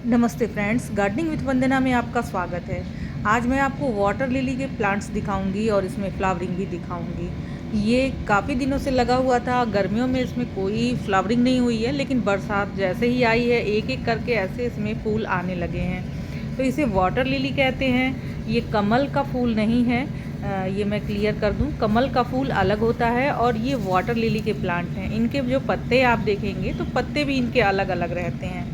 नमस्ते friends, gardening with वंदना में आपका स्वागत है। आज मैं आपको वाटर लिली के प्लांट्स दिखाऊंगी और इसमें फ्लावरिंग भी दिखाऊंगी। ये काफ़ी दिनों से लगा हुआ था, गर्मियों में इसमें कोई फ्लावरिंग नहीं हुई है, लेकिन बरसात जैसे ही आई है एक एक करके ऐसे इसमें फूल आने लगे हैं। तो इसे वाटर लिली कहते हैं। ये कमल का फूल नहीं है। ये मैं क्लियर कर दूं, कमल का फूल अलग होता है और ये वाटर लिली के प्लांट हैं। इनके जो पत्ते आप देखेंगे तो पत्ते भी इनके अलग अलग रहते हैं।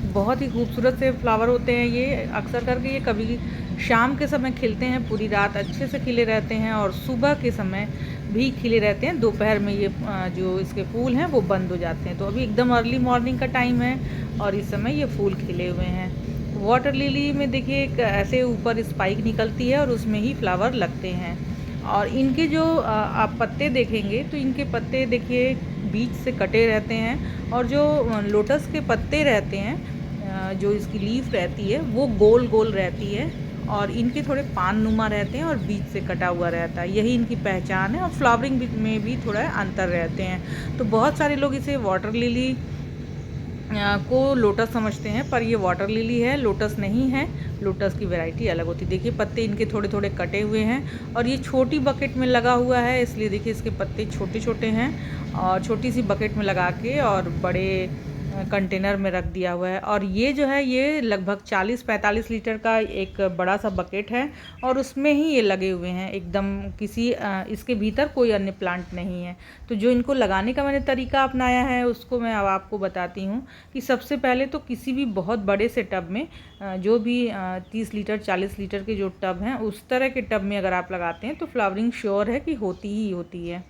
बहुत ही खूबसूरत से फ्लावर होते हैं ये। अक्सर करके ये कभी शाम के समय खिलते हैं, पूरी रात अच्छे से खिले रहते हैं और सुबह के समय भी खिले रहते हैं। दोपहर में ये जो इसके फूल हैं वो बंद हो जाते हैं। तो अभी एकदम अर्ली मॉर्निंग का टाइम है और इस समय ये फूल खिले हुए हैं। वाटर लिली में देखिए एक ऐसे ऊपर स्पाइक निकलती है और उसमें ही फ्लावर लगते हैं। और इनके जो आप पत्ते देखेंगे तो इनके पत्ते देखिए बीच से कटे रहते हैं और जो लोटस के पत्ते रहते हैं, जो इसकी लीफ रहती है वो गोल गोल रहती है और इनके थोड़े पान नुमा रहते हैं और बीच से कटा हुआ रहता है। यही इनकी पहचान है और फ्लावरिंग में भी थोड़ा अंतर रहते हैं। तो बहुत सारे लोग इसे वाटर लिली को लोटस समझते हैं, पर ये वाटर लिली है, लोटस नहीं है। लोटस की वैरायटी अलग होती है। देखिए पत्ते इनके थोड़े थोड़े कटे हुए हैं और ये छोटी बकेट में लगा हुआ है, इसलिए देखिए इसके पत्ते छोटे छोटे हैं और छोटी सी बकेट में लगा के और बड़े कंटेनर में रख दिया हुआ है। और ये जो है ये लगभग 40-45 लीटर का एक बड़ा सा बकेट है और उसमें ही ये लगे हुए हैं एकदम। किसी इसके भीतर कोई अन्य प्लांट नहीं है। तो जो इनको लगाने का मैंने तरीका अपनाया है उसको मैं अब आपको बताती हूँ कि सबसे पहले तो किसी भी बहुत बड़े से टब में, जो भी 30 लीटर 40 लीटर के जो टब हैं उस तरह के टब में अगर आप लगाते हैं तो फ्लावरिंग श्योर है कि होती ही होती है।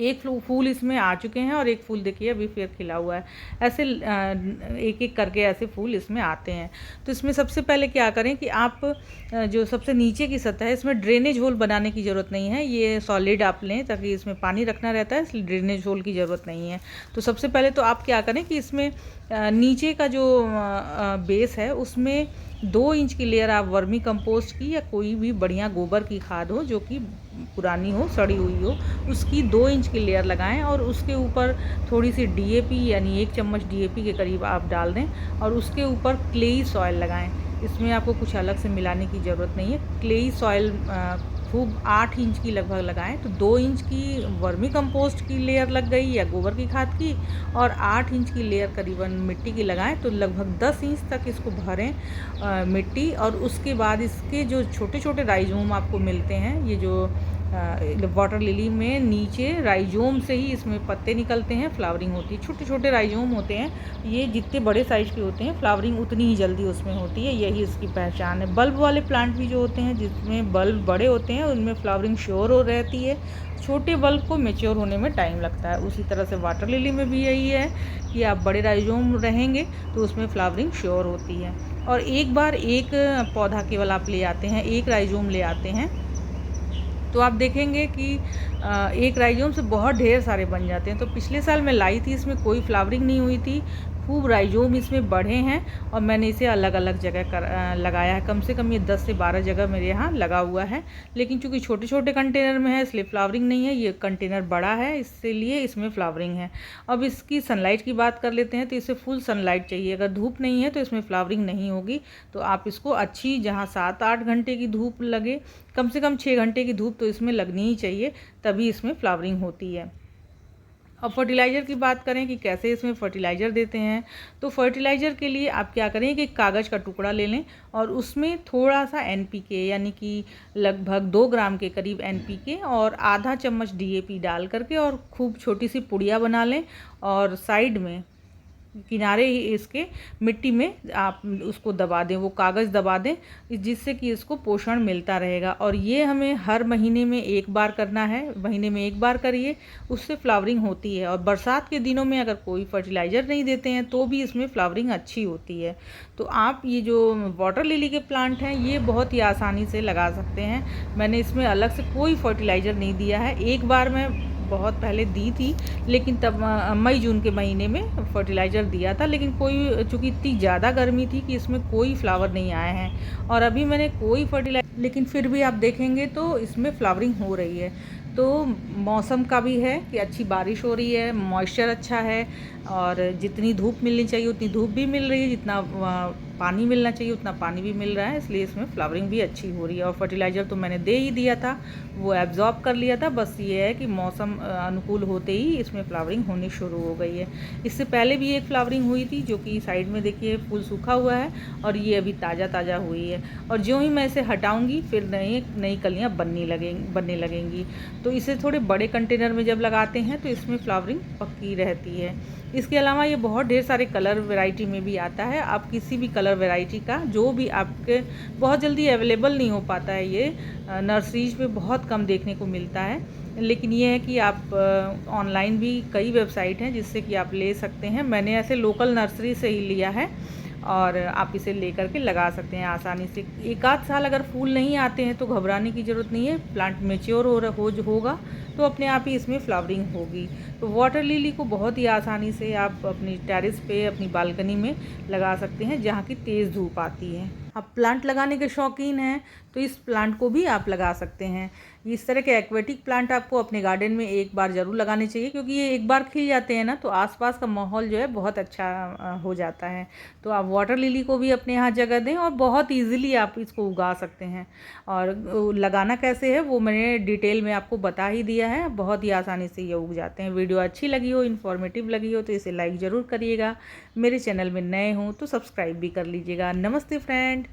एक फूल इसमें आ चुके हैं और एक फूल देखिए अभी फिर खिला हुआ है। ऐसे एक एक करके ऐसे फूल इसमें आते हैं। तो इसमें सबसे पहले क्या करें कि आप जो सबसे नीचे की सतह है इसमें ड्रेनेज होल बनाने की ज़रूरत नहीं है। ये सॉलिड आप लें ताकि इसमें पानी रखना रहता है, इसलिए ड्रेनेज होल की ज़रूरत नहीं है। तो सबसे पहले तो आप क्या करें कि इसमें नीचे का जो बेस है उसमें 2 इंच की लेयर आप वर्मी कंपोस्ट की या कोई भी बढ़िया गोबर की खाद हो जो कि पुरानी हो, सड़ी हुई हो, उसकी 2 इंच की लेयर लगाएं और उसके ऊपर थोड़ी सी डीएपी यानी 1 चम्मच डीएपी के करीब आप डाल दें और उसके ऊपर क्लेई सॉइल लगाएं। इसमें आपको कुछ अलग से मिलाने की ज़रूरत नहीं है। क्लेई सॉइल खूब 8 इंच की लगभग लगाएं। तो 2 इंच की वर्मी कंपोस्ट की लेयर लग गई या गोबर की खाद की और 8 इंच की लेयर करीबन मिट्टी की लगाएं। तो लगभग 10 इंच तक इसको भरें मिट्टी। और उसके बाद इसके जो छोटे छोटे राइजोम आपको मिलते हैं, ये जो वाटर लिली में नीचे राइजोम से ही इसमें पत्ते निकलते हैं, फ्लावरिंग होती है। छोटे छोटे राइजोम होते हैं, ये जितने बड़े साइज़ के होते हैं फ्लावरिंग उतनी ही जल्दी उसमें होती है। यही इसकी पहचान है। बल्ब वाले प्लांट भी जो होते हैं जिसमें बल्ब बड़े होते हैं उनमें फ्लावरिंग श्योर हो रहती है। छोटे बल्ब को मेच्योर होने में टाइम लगता है। उसी तरह से वाटर लिली में भी यही है कि आप बड़े राइजोम रहेंगे तो उसमें फ्लावरिंग श्योर होती है। और एक बार एक पौधा केवल आप ले आते हैं, एक राइजोम ले आते हैं तो आप देखेंगे कि एक राइजोम से बहुत ढेर सारे बन जाते हैं। तो पिछले साल मैं लाई थी, इसमें कोई फ्लावरिंग नहीं हुई थी, खूब राइजोम इसमें बढ़े हैं और मैंने इसे अलग अलग जगह लगाया है। कम से कम ये 10 से 12 जगह मेरे यहाँ लगा हुआ है। लेकिन चूंकि छोटे छोटे कंटेनर में है इसलिए फ्लावरिंग नहीं है। ये कंटेनर बड़ा है इसलिए इसमें फ्लावरिंग है। अब इसकी सनलाइट की बात कर लेते हैं। तो इसे फुल सनलाइट चाहिए। अगर धूप नहीं है तो इसमें फ्लावरिंग नहीं होगी। तो आप इसको अच्छी, जहाँ 7-8 घंटे की धूप लगे, कम से कम 6 घंटे की धूप तो इसमें लगनी ही चाहिए, तभी इसमें फ्लावरिंग होती है। अब फर्टिलाइज़र की बात करें कि कैसे इसमें फर्टिलाइज़र देते हैं, तो फर्टिलाइज़र के लिए आप क्या करें कि कागज़ का टुकड़ा ले लें और उसमें थोड़ा सा एनपीके यानी कि लगभग 2 ग्राम के करीब एनपीके और आधा चम्मच डीएपी डाल करके और खूब छोटी सी पुड़िया बना लें और साइड में किनारे ही इसके मिट्टी में आप उसको दबा दें, वो कागज़ दबा दें, जिससे कि इसको पोषण मिलता रहेगा। और ये हमें हर महीने में एक बार करना है। महीने में एक बार करिए, उससे फ्लावरिंग होती है। और बरसात के दिनों में अगर कोई फर्टिलाइज़र नहीं देते हैं तो भी इसमें फ्लावरिंग अच्छी होती है। तो आप ये जो वाटर लिली के प्लांट हैं ये बहुत ही आसानी से लगा सकते हैं। मैंने इसमें अलग से कोई फर्टिलाइज़र नहीं दिया है। एक बार मैं बहुत पहले दी थी, लेकिन तब मई जून के महीने में फर्टिलाइज़र दिया था, लेकिन कोई, चूँकि इतनी ज़्यादा गर्मी थी कि इसमें कोई फ्लावर नहीं आए हैं। और अभी मैंने कोई फर्टिलाइज़र, लेकिन फिर भी आप देखेंगे तो इसमें फ्लावरिंग हो रही है। तो मौसम का भी है कि अच्छी बारिश हो रही है, मॉइस्चर अच्छा है, और जितनी धूप मिलनी चाहिए उतनी धूप भी मिल रही है, जितना पानी मिलना चाहिए उतना पानी भी मिल रहा है, इसलिए इसमें फ्लावरिंग भी अच्छी हो रही है। और फर्टिलाइज़र तो मैंने दे ही दिया था, वो एब्जॉर्ब कर लिया था। बस ये है कि मौसम अनुकूल होते ही इसमें फ्लावरिंग होनी शुरू हो गई है। इससे पहले भी एक फ्लावरिंग हुई थी, जो कि साइड में देखिए फूल सूखा हुआ है, और ये अभी ताज़ा ताज़ा हुई है। और जो ही मैं इसे हटाऊँगी फिर नई नई कलियाँ बनने लगेंगी। तो इसे थोड़े बड़े कंटेनर में जब लगाते हैं तो इसमें फ्लावरिंग पक्की रहती है। इसके अलावा ये बहुत ढेर सारे कलर वैरायटी में भी आता है। आप किसी भी कलर वैरायटी का, जो भी आपके बहुत जल्दी अवेलेबल नहीं हो पाता है, ये नर्सरीज पे बहुत कम देखने को मिलता है। लेकिन ये है कि आप ऑनलाइन भी कई वेबसाइट हैं जिससे कि आप ले सकते हैं। मैंने ऐसे लोकल नर्सरी से ही लिया है, और आप इसे लेकर के लगा सकते हैं आसानी से। एक आध साल अगर फूल नहीं आते हैं तो घबराने की ज़रूरत नहीं है। प्लांट मेच्योर होगा तो अपने आप ही इसमें फ्लावरिंग होगी। तो वाटर लिली को बहुत ही आसानी से आप अपनी टेरेस पे, अपनी बालकनी में लगा सकते हैं, जहाँ की तेज़ धूप आती है। आप प्लांट लगाने के शौकीन हैं तो इस प्लांट को भी आप लगा सकते हैं। इस तरह के एक्वेटिक प्लांट आपको अपने गार्डन में एक बार ज़रूर लगाने चाहिए, क्योंकि ये एक बार खिल जाते हैं ना तो आसपास का माहौल जो है बहुत अच्छा हो जाता है। तो आप वाटर लिली को भी अपने यहाँ जगह दें, और बहुत ईजिली आप इसको उगा सकते हैं। और लगाना कैसे है वो मैंने डिटेल में आपको बता ही दिया है, बहुत ही आसानी से ये उग जाते हैं। वीडियो अच्छी लगी हो, इन्फॉर्मेटिव लगी हो तो इसे लाइक ज़रूर करिएगा। मेरे चैनल में नए हों तो सब्सक्राइब भी कर लीजिएगा। नमस्ते फ्रेंड।